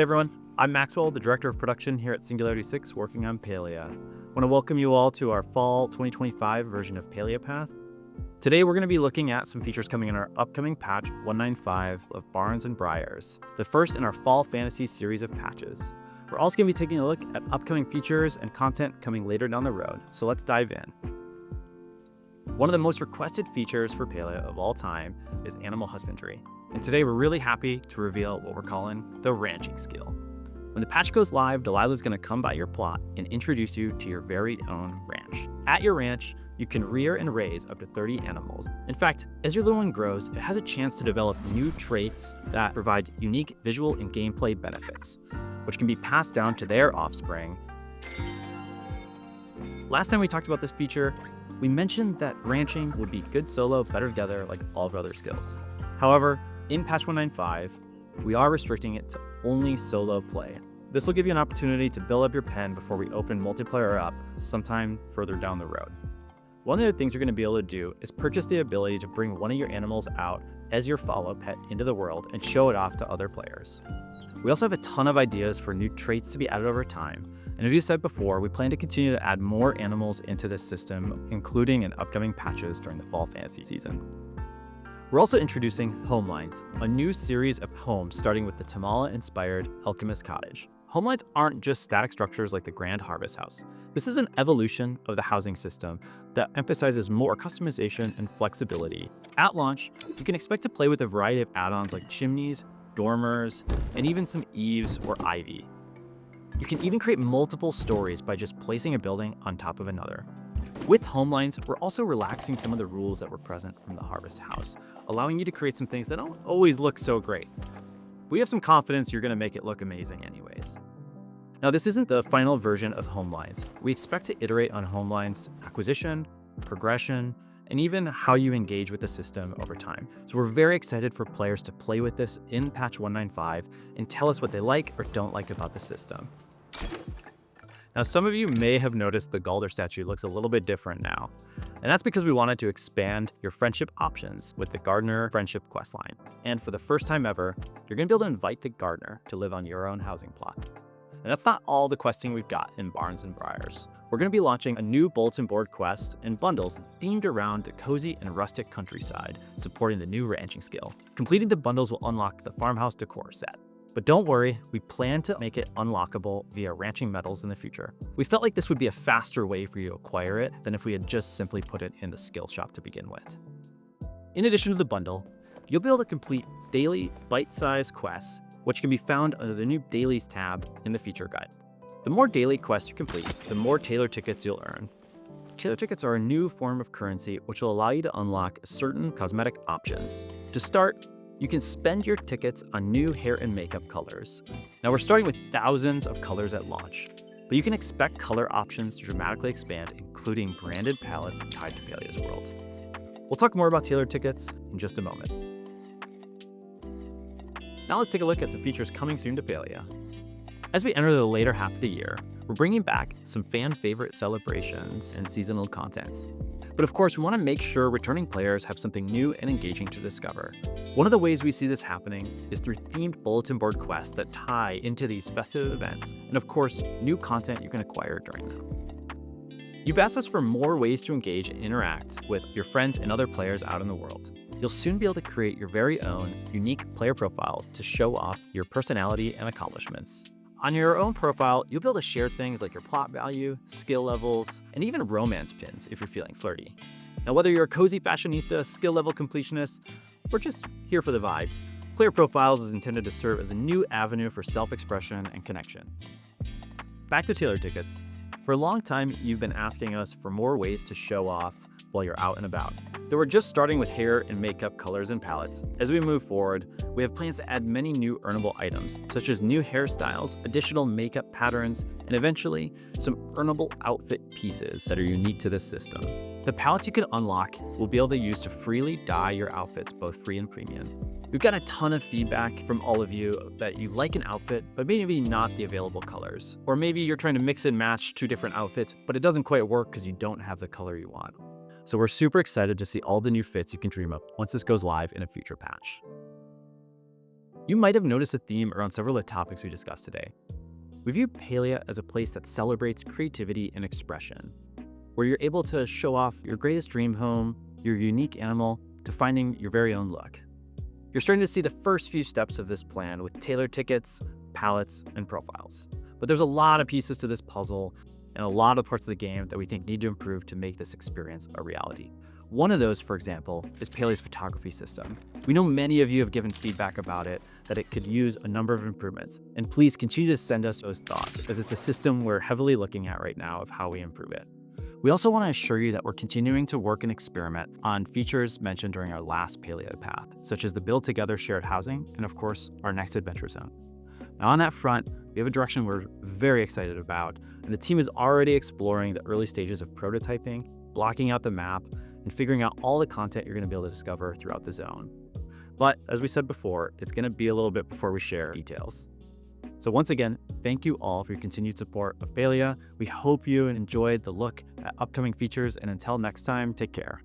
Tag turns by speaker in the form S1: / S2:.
S1: Hey everyone, I'm Maxwell, the Director of Production here at Singularity 6 working on Palia. I want to welcome you all to our Fall 2025 version of Palia Path. Today we're going to be looking at some features coming in our upcoming patch 195 of Barns and Briars, the first in our Fall Fantasy series of patches. We're also going to be taking a look at upcoming features and content coming later down the road, so let's dive in. One of the most requested features for Palia of all time is animal husbandry, and today we're really happy to reveal what we're calling the ranching skill. When the patch goes live, Delilah's going to come by your plot and introduce you to your very own ranch. At your ranch, you can rear and raise up to 30 animals. In fact, as your little one grows, it has a chance to develop new traits that provide unique visual and gameplay benefits, which can be passed down to their offspring. Last time we talked about this feature, we mentioned that ranching would be good solo, better together like all of our other skills. However, in patch 195, we are restricting it to only solo play. This will give you an opportunity to build up your pen before we open multiplayer up sometime further down the road. One of the things you're going to be able to do is purchase the ability to bring one of your animals out as your follow pet into the world and show it off to other players. We also have a ton of ideas for new traits to be added over time, and as you said before, we plan to continue to add more animals into this system, including in upcoming patches during the Fall Fantasy season. We're also introducing Homelines, a new series of homes starting with the Tamala-inspired Alchemist Cottage. Homelines aren't just static structures like the Grand Harvest House. This is an evolution of the housing system that emphasizes more customization and flexibility. At launch, you can expect to play with a variety of add-ons like chimneys, dormers, and even some eaves or ivy. You can even create multiple stories by just placing a building on top of another. With Homelines, we're also relaxing some of the rules that were present from the Harvest House, allowing you to create some things that don't always look so great. We have some confidence you're going to make it look amazing anyways. Now, this isn't the final version of Homelines. We expect to iterate on Homelines acquisition, progression, and even how you engage with the system over time. So we're very excited for players to play with this in patch 195 and tell us what they like or don't like about the system. Now, some of you may have noticed the Galder statue looks a little bit different now, and that's because we wanted to expand your friendship options with the Gardener Friendship questline. And for the first time ever, you're going to be able to invite the gardener to live on your own housing plot. And that's not all the questing we've got in Barns and Briars. We're going to be launching a new bulletin board quest and bundles themed around the cozy and rustic countryside, supporting the new ranching skill. Completing the bundles will unlock the farmhouse decor set. But don't worry, we plan to make it unlockable via ranching medals in the future. We felt like this would be a faster way for you to acquire it than if we had just simply put it in the skill shop to begin with. In addition to the bundle, you'll be able to complete daily bite-sized quests, which can be found under the new Dailies tab in the feature guide. The more daily quests you complete, the more Tailor tickets you'll earn. Tailor tickets are a new form of currency which will allow you to unlock certain cosmetic options. To start, you can spend your tickets on new hair and makeup colors. Now, we're starting with thousands of colors at launch, but you can expect color options to dramatically expand, including branded palettes tied to Palia's world. We'll talk more about Tailor tickets in just a moment. Now let's take a look at some features coming soon to Palia. As we enter the later half of the year, we're bringing back some fan favorite celebrations and seasonal content. But of course, we want to make sure returning players have something new and engaging to discover. One of the ways we see this happening is through themed bulletin board quests that tie into these festive events, and of course, new content you can acquire during them. You've asked us for more ways to engage and interact with your friends and other players out in the world. You'll soon be able to create your very own unique player profiles to show off your personality and accomplishments. On your own profile, you'll be able to share things like your plot value, skill levels, and even romance pins if you're feeling flirty. Now, whether you're a cozy fashionista, skill level completionist, or just here for the vibes, Player Profiles is intended to serve as a new avenue for self-expression and connection. Back to Tailor tickets. For a long time, you've been asking us for more ways to show off while you're out and about. Though we're just starting with hair and makeup colors and palettes, as we move forward, we have plans to add many new earnable items, such as new hairstyles, additional makeup patterns, and eventually, some earnable outfit pieces that are unique to this system. The palettes you can unlock will be able to use to freely dye your outfits, both free and premium. We've got a ton of feedback from all of you that you like an outfit, but maybe not the available colors. Or maybe you're trying to mix and match two different outfits, but it doesn't quite work because you don't have the color you want. So we're super excited to see all the new fits you can dream up once this goes live in a future patch. You might have noticed a theme around several of the topics we discussed today. We view Palia as a place that celebrates creativity and expression, where you're able to show off your greatest dream home, your unique animal, to finding your very own look. You're starting to see the first few steps of this plan with tailored tickets, palettes, and profiles. But there's a lot of pieces to this puzzle and a lot of parts of the game that we think need to improve to make this experience a reality. One of those, for example, is Palia's photography system. We know many of you have given feedback about it, that it could use a number of improvements. And please continue to send us those thoughts, as it's a system we're heavily looking at right now of how we improve it. We also want to assure you that we're continuing to work and experiment on features mentioned during our last Palia Path, such as the Build Together shared housing, and of course, our next adventure zone. Now on that front, we have a direction we're very excited about, and the team is already exploring the early stages of prototyping, blocking out the map, and figuring out all the content you're going to be able to discover throughout the zone. But as we said before, it's going to be a little bit before we share details. So once again, thank you all for your continued support of Palia. We hope you enjoyed the look at upcoming features, and until next time, take care.